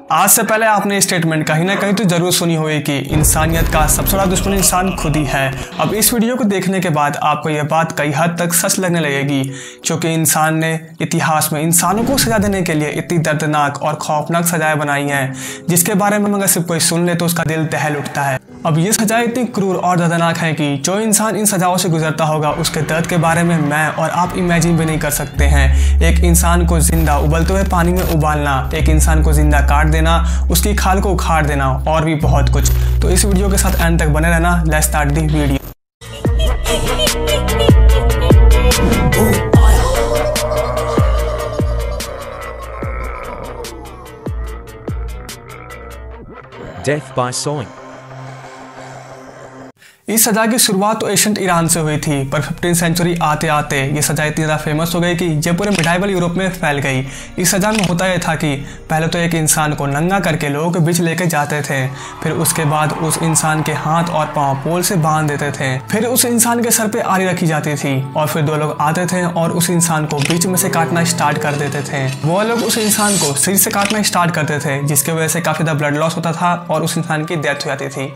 आज से पहले आपने स्टेटमेंट कहीं ना कहीं तो जरूर सुनी होगी कि इंसानियत का सबसे बड़ा दुश्मन इंसान खुद ही है। अब इस वीडियो को देखने के बाद आपको यह बात कई हद तक सच लगने लगेगी, क्योंकि इंसान ने इतिहास में इंसानों को सजा देने के लिए इतनी दर्दनाक और खौफनाक सजाएं बनाई हैं, जिसके बारे में अगर सिर्फ कोई सुन ले तो उसका दिल दहल उठता है। अब ये सजाएं इतनी क्रूर और दर्दनाक हैं कि जो इंसान इन सजाओं से गुजरता होगा उसके दर्द के बारे में मैं और आप इमेजिन भी नहीं कर सकते हैं। एक इंसान को जिंदा उबलते हुए पानी में उबालना, एक इंसान को जिंदा काट देना, उसकी खाल को उखाड़ देना और भी बहुत कुछ। तो इस वीडियो के साथ एंड तक बने रहना। Let's start the video. Death by sawing। इस सजा की शुरुआत तो एशियंट ईरान से हुई थी, पर 15वीं सेंचुरी आते आते ये सजा इतनी ज़्यादा फेमस हो गई कि ये पूरे मिडाइवल यूरोप में फैल गई। इस सजा में होता यह था कि पहले तो एक इंसान को नंगा करके लोगों के बीच लेके जाते थे, फिर उसके बाद उस इंसान के हाथ और पांव पोल से बांध देते थे, फिर उस इंसान के सर पे आरी रखी जाती थी और फिर दो लोग आते थे और उस इंसान को बीच में से काटना स्टार्ट कर देते थे। वो लोग उस इंसान को सिर से काटना स्टार्ट करते थे, जिसकी वजह से काफ़ी ज़्यादा ब्लड लॉस होता था और उस इंसान की डेथ हो जाती थी।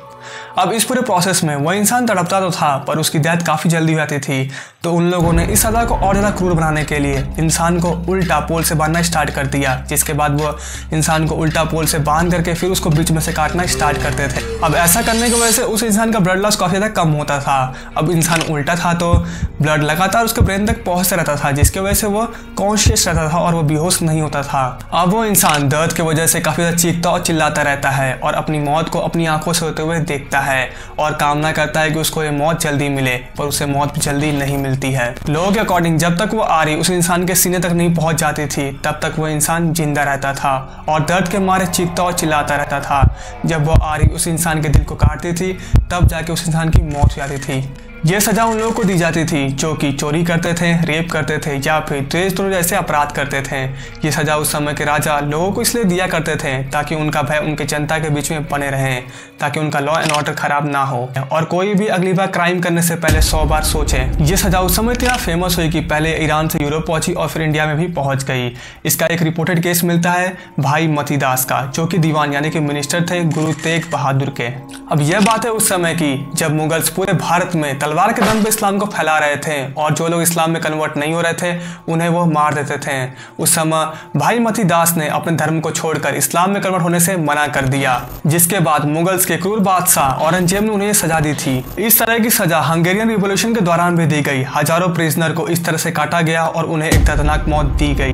अब इस पूरे प्रोसेस में वह इंसान तड़पता तो था, पर उसकी डेथ काफ़ी जल्दी हो जाती थी। तो उन लोगों ने इस सजा को और ज़्यादा क्रूर बनाने के लिए इंसान को उल्टा पोल से बांधना स्टार्ट कर दिया, जिसके बाद वो इंसान को उल्टा पोल से बांध करके फिर उसको बीच में से काटना स्टार्ट करते थे। अब ऐसा करने की वजह से उस इंसान का ब्लड लॉस काफ़ी ज़्यादा कम होता था। अब इंसान उल्टा था तो ब्लड लगातार उसके ब्रेन तक पहुँचता रहता था, जिसकी वजह से वो कॉन्शियस रहता था और वो बेहोश नहीं होता था। अब वो इंसान दर्द की वजह से काफ़ी ज़्यादा चीखता और चिल्लाता रहता है और अपनी मौत को अपनी आंखों से होते हुए देखता है और कामना करता है कि उसको ये मौत जल्दी मिले, पर उसे मौत जल्दी नहीं मिलती है। लोगों के अकॉर्डिंग जब तक वो आरी उस इंसान के सीने तक नहीं पहुंच जाती थी, तब तक वो इंसान जिंदा रहता था और दर्द के मारे चीखता और चिल्लाता रहता था। जब वो आरी उस इंसान के दिल को काटती थी, तब जाके उस इंसान की मौत हो जाती थी। ये सजा उन लोगों को दी जाती थी जो कि चोरी करते थे, रेप करते थे या फिर देशद्रोह जैसे अपराध करते थे। ये सजा उस समय के राजा लोगों को इसलिए दिया करते थे ताकि उनका भय उनके जनता के बीच में बने रहे, ताकि उनका लॉ एंड ऑर्डर खराब ना हो और कोई भी अगली बार क्राइम करने से पहले 100 बार सोचे। ये सजा उस समय इतना फेमस हुई कि पहले ईरान से यूरोप पहुंची और फिर इंडिया में भी पहुंच गई। इसका एक रिपोर्टेड केस मिलता है भाई मती दास का, जो कि दीवान यानी कि मिनिस्टर थे गुरु तेग बहादुर के। अब यह बात है उस समय की जब मुगल्स पूरे भारत में तलवार के दम पे इस्लाम को फैला रहे थे और जो लोग इस्लाम में कन्वर्ट नहीं हो रहे थे उन्हें वो मार देते थे। उस समय भाई मती दास ने अपने धर्म को छोड़कर इस्लाम में कन्वर्ट होने से मना कर दिया, जिसके बाद मुगल्स के क्रूर बादशाह औरंगजेब ने उन्हें सजा दी थी। इस तरह की सजा हंगेरियन रिवॉल्यूशन के दौरान भी दी गई। हजारों प्रिजनर को इस तरह से काटा गया और उन्हें एक दर्दनाक मौत दी गई।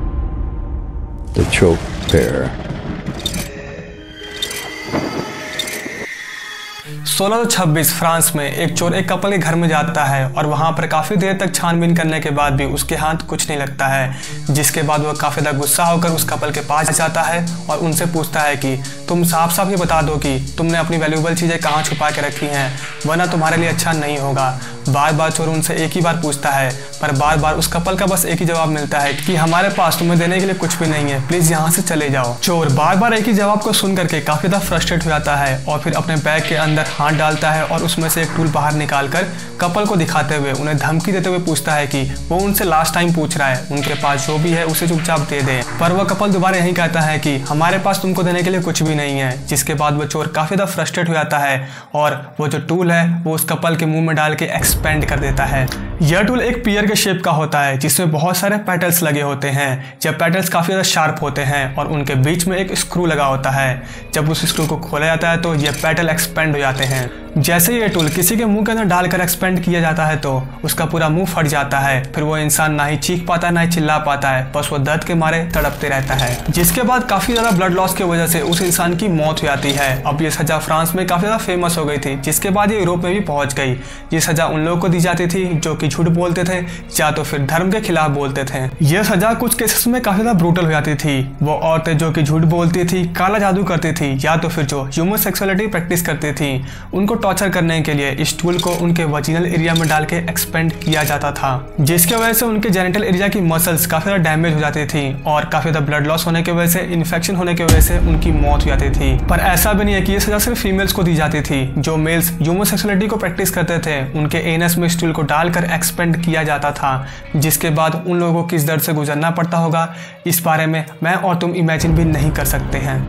1626 फ्रांस में एक चोर एक कपल के घर में जाता है और वहां पर काफ़ी देर तक छानबीन करने के बाद भी उसके हाथ कुछ नहीं लगता है, जिसके बाद वह काफ़ी ज़्यादा गुस्सा होकर उस कपल के पास जाता है और उनसे पूछता है कि तुम साफ साफ ये बता दो कि तुमने अपनी वैल्यूएबल चीज़ें कहाँ छुपा के रखी हैं, वरना तुम्हारे लिए अच्छा नहीं होगा। बार बार चोर उनसे एक ही बार पूछता है, पर बार बार उस कपल का बस एक ही जवाब मिलता है कि हमारे पास तुम्हें देने के लिए कुछ भी नहीं है, प्लीज़ यहाँ से चले जाओ। चोर बार बार एक ही जवाब को सुन करके काफ़ी ज़्यादा फ्रस्ट्रेट हो जाता है और फिर अपने बैग के अंदर हाथ डालता है और उसमें से एक टूल बाहर निकालकर कपल को दिखाते हुए उन्हें धमकी देते हुए पूछता है कि वो उनसे लास्ट टाइम पूछ रहा है, उनके पास जो भी है उसे चुपचाप दे दें। पर वह कपल दोबारा यही कहता है कि हमारे पास तुमको देने के लिए कुछ भी नहीं है, जिसके बाद वो चोर काफ़ी ज़्यादा फ्रस्ट्रेट हो जाता है और वो जो टूल है वो उस कपल के मुंह में डाल के एक्सपेंड कर देता है। यह टूल एक पियर के शेप का होता है, जिसमें बहुत सारे पेटल्स लगे होते हैं। जब पेटल्स काफ़ी ज़्यादा शार्प होते हैं और उनके बीच में एक स्क्रू लगा होता है, जब उस स्क्रू को खोला जाता है तो ये पेटल एक्सपेंड हो जाते हैं। जैसे ये टूल किसी के मुंह के अंदर डालकर एक्सपेंड किया जाता है तो उसका पूरा मुंह फट जाता है। फिर वो इंसान ना ही चीख पाता है ना ही चिल्ला पाता है, बस वो दर्द के मारे तड़पते रहता है, जिसके बाद काफ़ी ज़्यादा ब्लड लॉस की वजह से उस इंसान की मौत हो जाती है। अब ये सज़ा फ्रांस में काफ़ी ज़्यादा फेमस हो गई थी, जिसके बाद ये यूरोप में भी पहुँच गई। ये सज़ा उन लोगों को दी जाती थी जो कि झूठ बोलते थे या तो फिर धर्म के खिलाफ बोलते थे। यह सज़ा कुछ केसेस में काफ़ी ज़्यादा ब्रूटल हो जाती थी। वो औरतें जो कि झूठ बोलती थी, काला जादू करती थी या तो फिर जो ह्यूमन सेक्सुअलिटी प्रैक्टिस करती थी, उनको टॉर्चर करने के लिए इस टूल को उनके वजीनल एरिया में डाल के एक्सपेंड किया जाता था, जिसकी वजह से उनके जेनिटल एरिया की मसल्स काफ़ी ज़्यादा डैमेज हो जाती थी और काफ़ी ज़्यादा ब्लड लॉस होने की वजह से, इन्फेक्शन होने की वजह से उनकी मौत हो जाती थी। पर ऐसा भी नहीं है कि ये सज़ा सिर्फ फीमेल्स को दी जाती थी। जो मेल्स ह्यूमन सेक्सुअलिटी को प्रैक्टिस करते थे उनके एनस में इस टूल को डालकर एक्सपेंड किया जाता था, जिसके बाद उन लोगों को किस दर्द से गुजरना पड़ता होगा, इस बारे में मैं और तुम इमेजिन भी नहीं कर सकते हैं।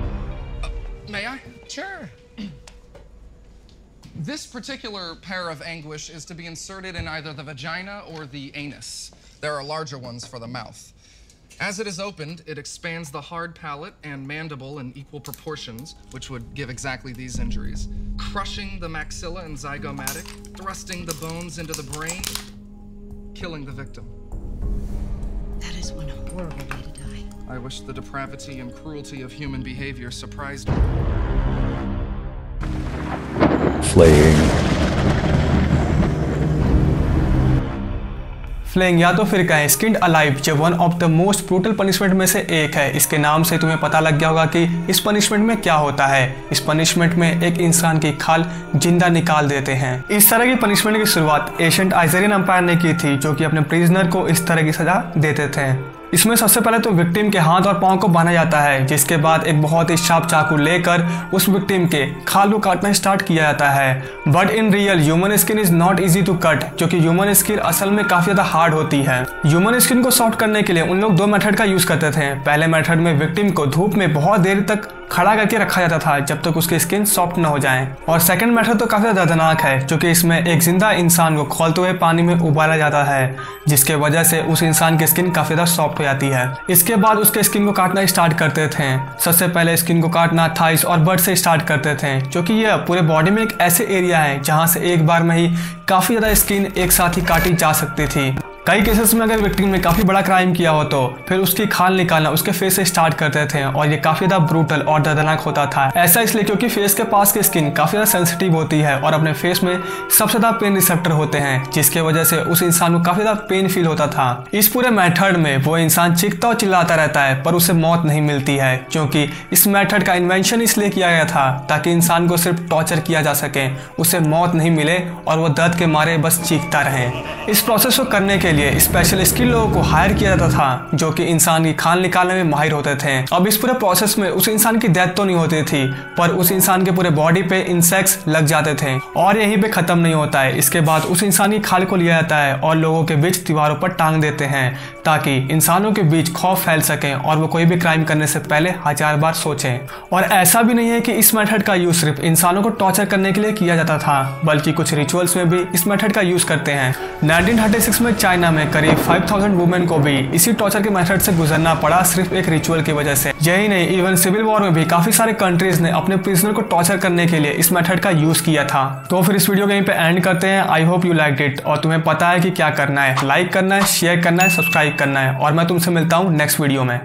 May I? Sure. This particular pair of anguish is to be inserted in either the vagina or the anus. There are larger ones for the mouth. As it is opened, it expands the hard palate and mandible in equal proportions, which would give exactly these injuries. Crushing the maxilla and zygomatic, thrusting the bones into the brain, killing the victim. That is one horrible way to die. I wish the depravity and cruelty of human behavior surprised me. Flaying. Flaying या तो फिर कहें skinned alive, जो one of the most brutal punishment में से एक है। इसके नाम से तुम्हें पता लग गया होगा कि इस पनिशमेंट में क्या होता है। इस पनिशमेंट में एक इंसान की खाल जिंदा निकाल देते हैं। इस तरह की पनिशमेंट की शुरुआत एशियंट आइजेरियन एम्पायर ने की थी, जो कि अपने प्रिजनर को इस तरह की सजा देते थे। इसमें सबसे पहले तो विक्टिम के हाथ और पांव को बांधा जाता है, जिसके बाद एक बहुत ही शार्प चाकू लेकर उस विक्टिम के खाल को काटना स्टार्ट किया जाता है। But in real human skin is not easy to cut, क्योंकि ह्यूमन स्किन असल में काफी ज्यादा हार्ड होती है। ह्यूमन स्किन को सॉफ्ट करने के लिए उन लोग 2 मेथड का यूज करते थे। पहले मेथड में विक्टिम को धूप में बहुत देर तक खड़ा करके रखा जाता था जब तक उसकी स्किन सॉफ्ट न हो जाए। और सेकंड मेथड तो काफी दर्दनाक है, क्योंकि इसमें एक जिंदा इंसान को खौलते हुए पानी में उबाला जाता है, जिसके वजह से उस इंसान की स्किन काफी ज्यादा सॉफ्ट हो जाती है। इसके बाद उसके स्किन को काटना स्टार्ट करते थे। सबसे पहले स्किन को काटना थाइस और बट से स्टार्ट करते थे, क्योंकि यह पूरे बॉडी में एक ऐसे एरिया है जहां से एक बार में ही काफी ज्यादा स्किन एक साथ ही काटी जा सकती थी। कई केसेस में अगर विक्टिम ने काफी बड़ा क्राइम किया हो तो फिर उसकी खाल निकालना उसके फेस से स्टार्ट करते थे, और ये काफी ज्यादा ब्रूटल और दर्दनाक होता था। ऐसा इसलिए क्योंकि फेस के पास की स्किन काफी ज्यादा सेंसिटिव होती है और अपने फेस में सबसे ज्यादा पेन रिसेप्टर होते हैं, जिसके वजह से उस इंसान को काफी ज्यादा पेन फील होता था। इस पूरे मेथड में वो इंसान चीखता और चिल्लाता रहता है, पर उसे मौत नहीं मिलती है, क्योंकि इस मेथड का इन्वेंशन इसलिए किया गया था ताकि इंसान को सिर्फ टॉर्चर किया जा सके, उसे मौत नहीं मिले और वो दर्द के मारे बस चीखता रहे। इस प्रोसेस को करने के लिए स्पेशल स्किल लोगों को हायर किया जाता था, जो कि इंसान की खाल निकालने में माहिर होते थे। अब इस पूरे प्रोसेस में उस इंसान की डेथ तो नहीं होती थी, पर उस इंसान के पूरे बॉडी पे इंसेक्ट्स लग जाते थे, और यहीं पे खत्म नहीं होता है। इसके बाद उस इंसान की खाल को लिया जाता है और लोगों के बीच दीवारों पर टांग देते हैं, ताकि इंसानों के बीच खौफ फैल सके और वो कोई भी क्राइम करने से पहले 1000 बार सोचें। और ऐसा भी नहीं है कि इस मेथड का यूज सिर्फ इंसानों को टॉर्चर करने के लिए किया जाता था, बल्कि कुछ रिचुअल्स में भी इस मेथड का यूज करते हैं। 1936 में चाइना में करीब 5000 वुमेन को भी इसी टॉर्चर के मेथड से गुजरना पड़ा, सिर्फ एक रिचुअल की वजह से। यही नहीं, इवन सिविल वॉर में भी काफी सारे कंट्रीज ने अपने प्रिजनर को टॉर्चर करने के लिए इस मेथड का यूज किया था। तो फिर इस वीडियो को यहीं पे एंड करते हैं। I hope you liked it, और तुम्हें पता है कि क्या करना है, लाइक करना है, शेयर करना है, सब्सक्राइब करना है, और मैं तुमसे मिलता हूँ नेक्स्ट वीडियो में।